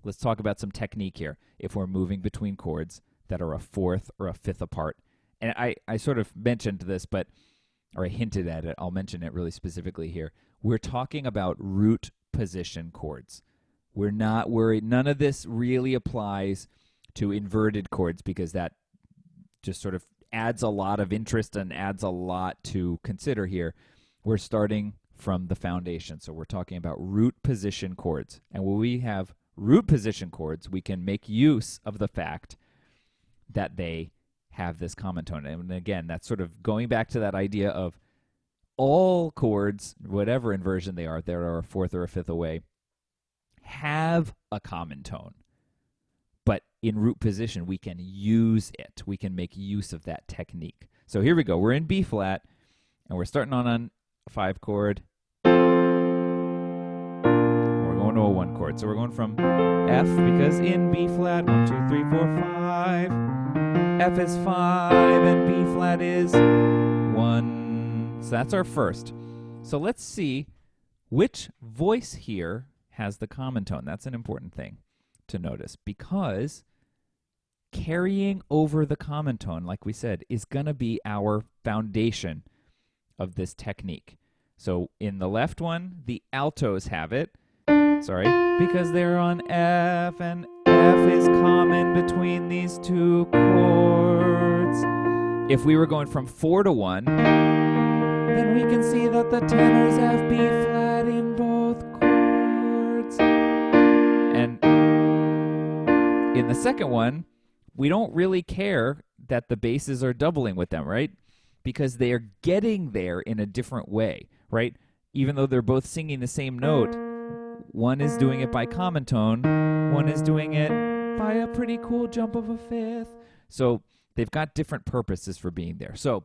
let's talk about some technique here if we're moving between chords that are a fourth or a fifth apart. And I sort of mentioned this, or I hinted at it. I'll mention it really specifically here. We're talking about root position chords. We're not worried. None of this really applies to inverted chords because that just sort of adds a lot of interest and adds a lot to consider here. We're starting from the foundation. So we're talking about root position chords. And when we have root position chords, we can make use of the fact that they have this common tone. And again, that's sort of going back to that idea of all chords, whatever inversion they are, there are a fourth or a fifth away, have a common tone. But in root position, we can use it. We can make use of that technique. So here we go. We're in B flat, and we're starting on a 5 chord. We're going to a 1 chord. So we're going from F, because in B flat, 1, 2, 3, 4, 5. F is 5, and B flat is 1. So that's our first. So let's see which voice here has the common tone. That's an important thing to notice, because carrying over the common tone, like we said, is going to be our foundation of this technique. So in the left one, the altos have it, because they're on F, and F is common between these two chords. If we were going from 4 to 1, then we can see that the tenors have B flat in both chords. And in the second one, we don't really care that the basses are doubling with them, right? Because they are getting there in a different way, right? Even though they're both singing the same note, one is doing it by common tone, one is doing it by a pretty cool jump of a fifth. So they've got different purposes for being there. So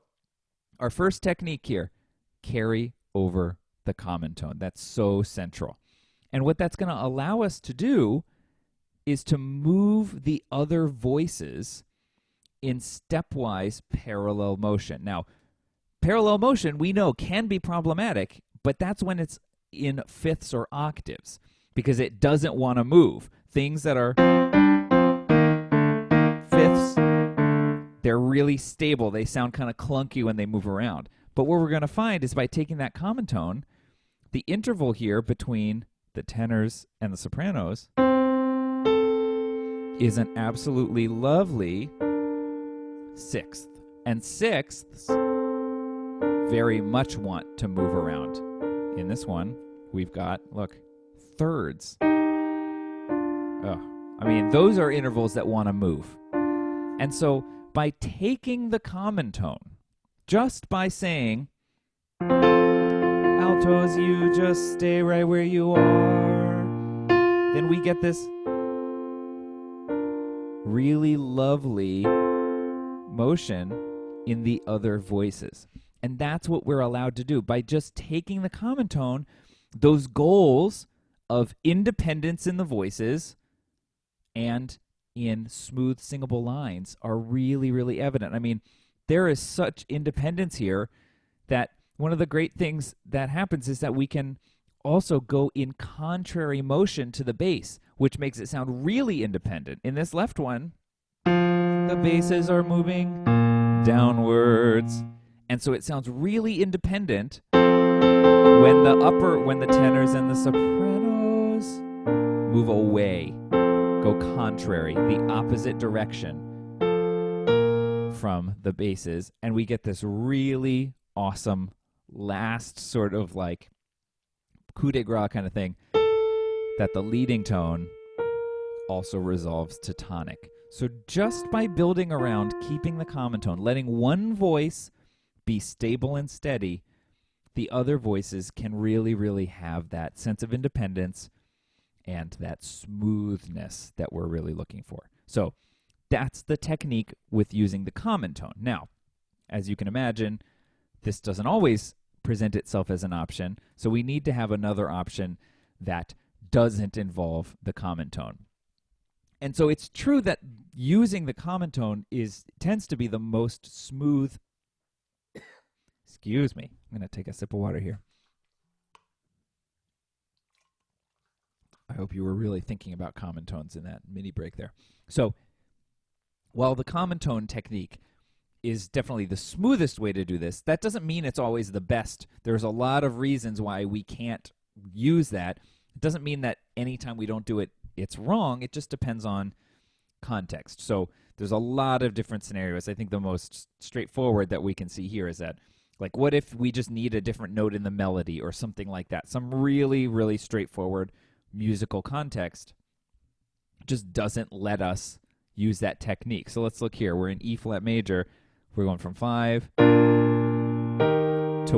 our first technique here, carry over the common tone. That's so central. And what that's going to allow us to do is to move the other voices in stepwise parallel motion. Now, parallel motion, we know, can be problematic, but that's when it's in fifths or octaves, because it doesn't want to move. Things that are fifths, they're really stable. They sound kind of clunky when they move around. But what we're going to find is by taking that common tone, the interval here between the tenors and the sopranos is an absolutely lovely sixth. And sixths very much want to move around. In this one, we've got, look, thirds. Oh, I mean, those are intervals that want to move. And so by taking the common tone, just by saying, altos, you just stay right where you are, then we get this really lovely motion in the other voices. And that's what we're allowed to do. By just taking the common tone, those goals of independence in the voices and in smooth singable lines are really, really evident. I mean, there is such independence here that one of the great things that happens is that we can also go in contrary motion to the bass, which makes it sound really independent. In this left one, the basses are moving downwards, and so it sounds really independent when the tenors and the sopranos move away, go contrary, the opposite direction from the basses, and we get this really awesome last sort of like coup de grace kind of thing that the leading tone also resolves to tonic. So just by building around keeping the common tone, letting one voice be stable and steady, the other voices can really, really have that sense of independence and that smoothness that we're really looking for. So that's the technique with using the common tone. Now, as you can imagine, this doesn't always present itself as an option, so we need to have another option that doesn't involve the common tone. And so it's true that using the common tone tends to be the most smooth. Excuse me. I'm going to take a sip of water here. I hope you were really thinking about common tones in that mini break there. So while the common tone technique is definitely the smoothest way to do this, that doesn't mean it's always the best. There's a lot of reasons why we can't use that. It doesn't mean that anytime we don't do it, it's wrong. It just depends on context. So there's a lot of different scenarios. I think the most straightforward that we can see here is that, like, what if we just need a different note in the melody or something like that? Some really, really straightforward musical context just doesn't let us use that technique. So let's look here. We're in E flat major. We're going from 5 to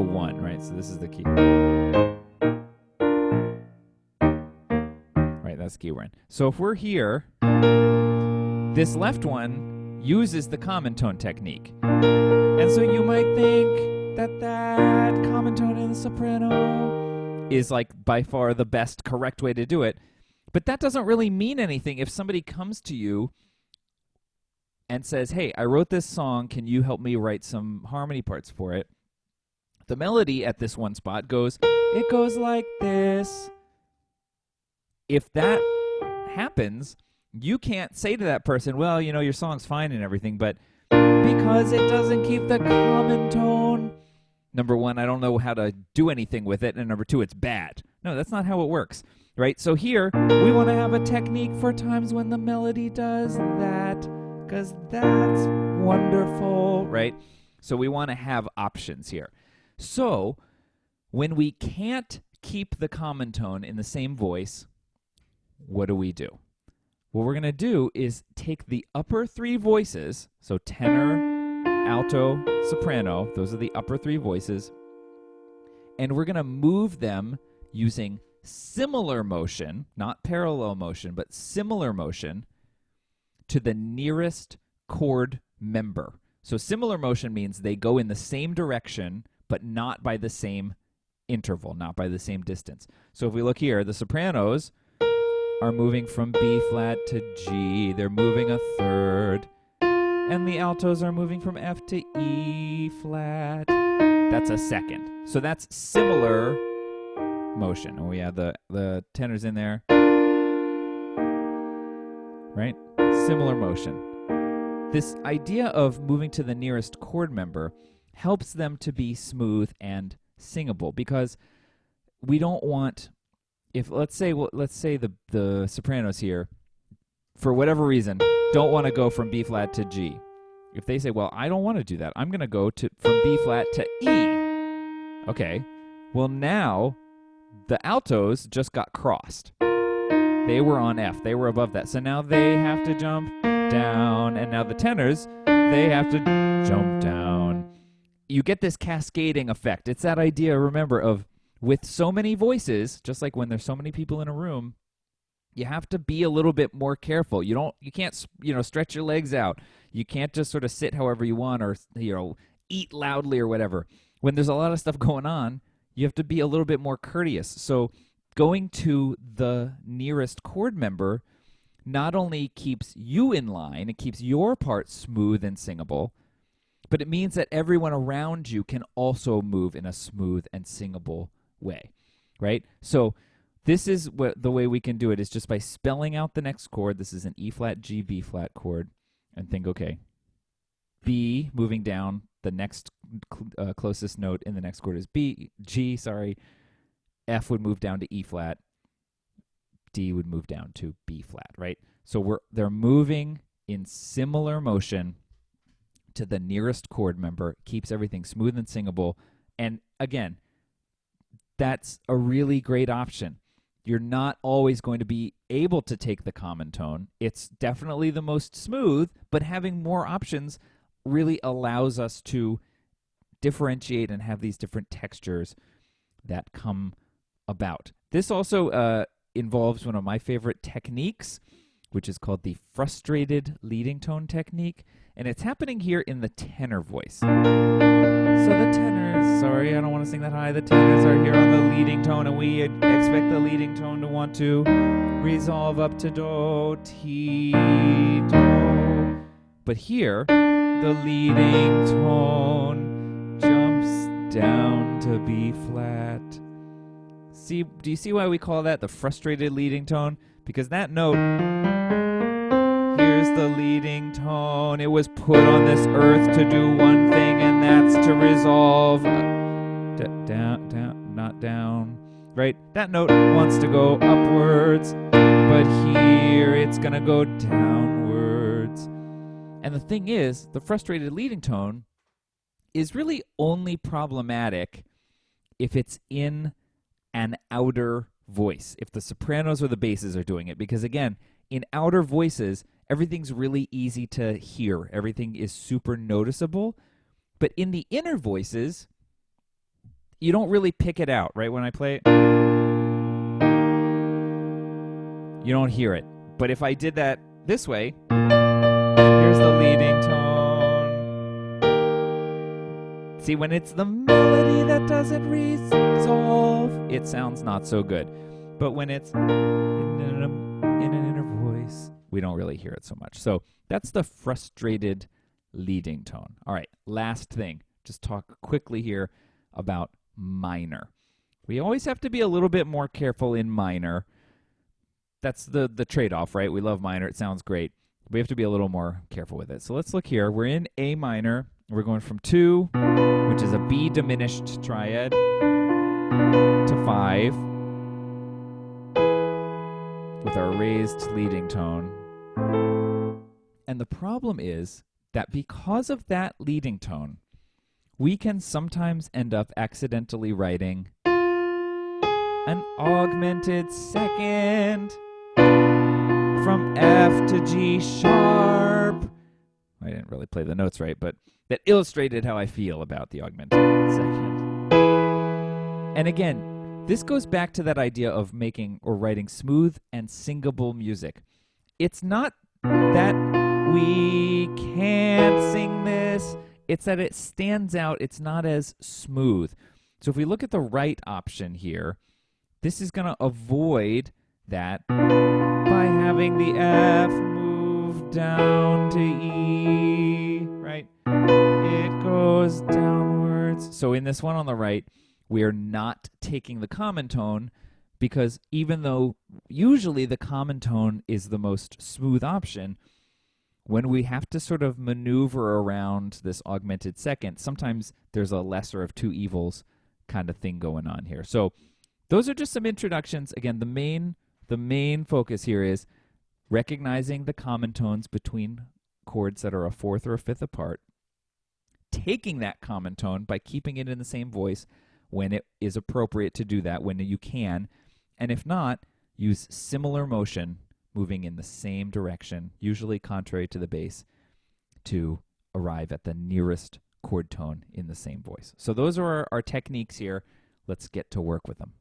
1, right? So this is the key. Right, that's the key we're in. So if we're here, this left one uses the common tone technique. And so you might think that that common tone in the soprano is like by far the best correct way to do it. But that doesn't really mean anything if somebody comes to you and says, hey, I wrote this song, can you help me write some harmony parts for it? The melody at this one spot goes like this. If that happens, you can't say to that person, well, you know, your song's fine and everything, but because it doesn't keep the common tone, number one, I don't know how to do anything with it, and number two, it's bad. No, that's not how it works, right? So here, we want to have a technique for times when the melody does that, because that's wonderful, right? So we want to have options here. So when we can't keep the common tone in the same voice, what do we do? What we're going to do is take the upper three voices, so tenor, alto, soprano, those are the upper three voices, and we're going to move them using similar motion, not parallel motion, but similar motion, to the nearest chord member. So similar motion means they go in the same direction, but not by the same interval, not by the same distance. So if we look here, the sopranos are moving from B flat to G. They're moving a third. And the altos are moving from F to E flat. That's a second. So that's similar motion. And we have the tenors in there. Right? Similar motion. This idea of moving to the nearest chord member helps them to be smooth and singable, because we don't want, if let's say the sopranos here, for whatever reason, don't want to go from B flat to G. If they say, well, I don't want to do that, I'm going to go from B flat to E. Okay, well now the altos just got crossed. They were on F. They were above that. So now they have to jump down. And now the tenors, they have to jump down. You get this cascading effect. It's that idea, remember, of with so many voices, just like when there's so many people in a room, you have to be a little bit more careful. You can't, stretch your legs out. You can't just sort of sit however you want or, eat loudly or whatever. When there's a lot of stuff going on, you have to be a little bit more courteous. So going to the nearest chord member not only keeps you in line, it keeps your part smooth and singable, but it means that everyone around you can also move in a smooth and singable way, right? So this is the way we can do it, is just by spelling out the next chord. This is an E flat, G, B flat chord, and think, okay, B moving down, the next closest note in the next chord is G, F would move down to E flat, D would move down to B flat, right? So they're moving in similar motion to the nearest chord member, keeps everything smooth and singable. And again, that's a really great option. You're not always going to be able to take the common tone. It's definitely the most smooth, but having more options really allows us to differentiate and have these different textures that come about. This also involves one of my favorite techniques, which is called the frustrated leading tone technique, and it's happening here in the tenor voice. So the tenors, sorry, I don't want to sing that high. The tenors are here on the leading tone, and we expect the leading tone to want to resolve up to do, ti, do. But here, the leading tone jumps down to B flat. Do you see why we call that the frustrated leading tone? Because that note, here's the leading tone. It was put on this earth to do one thing, and that's to resolve. Down, not down. Right? That note wants to go upwards, but here it's going to go downwards. And the thing is, the frustrated leading tone is really only problematic if it's in an outer voice, if the sopranos or the basses are doing it. Because again, in outer voices, everything's really easy to hear. Everything is super noticeable. But in the inner voices, you don't really pick it out, right? When I play it, you don't hear it. But if I did that this way, here's the leading tone. See, when it's the melody that doesn't resolve, it sounds not so good. But when it's in an inner voice, we don't really hear it so much. So that's the frustrated leading tone. All right, last thing. Just talk quickly here about minor. We always have to be a little bit more careful in minor. That's the trade-off, right? We love minor. It sounds great. We have to be a little more careful with it. So let's look here. We're in A minor. We're going from 2, which is a B diminished triad, to 5 with our raised leading tone. And the problem is that because of that leading tone, we can sometimes end up accidentally writing an augmented second from F to G sharp. I didn't really play the notes right, but that illustrated how I feel about the augmented second. And again, this goes back to that idea of making or writing smooth and singable music. It's not that we can't sing this, it's that it stands out. It's not as smooth. So if we look at the right option here, this is going to avoid that by having the F move down to E, right? It goes downwards. So in this one on the right, we are not taking the common tone, because even though usually the common tone is the most smooth option, when we have to sort of maneuver around this augmented second, sometimes there's a lesser of two evils kind of thing going on here. So those are just some introductions. Again, the main focus here is recognizing the common tones between chords that are a fourth or a fifth apart, taking that common tone by keeping it in the same voice when it is appropriate to do that, when you can, and if not, use similar motion moving in the same direction, usually contrary to the bass, to arrive at the nearest chord tone in the same voice. So those are our techniques here. Let's get to work with them.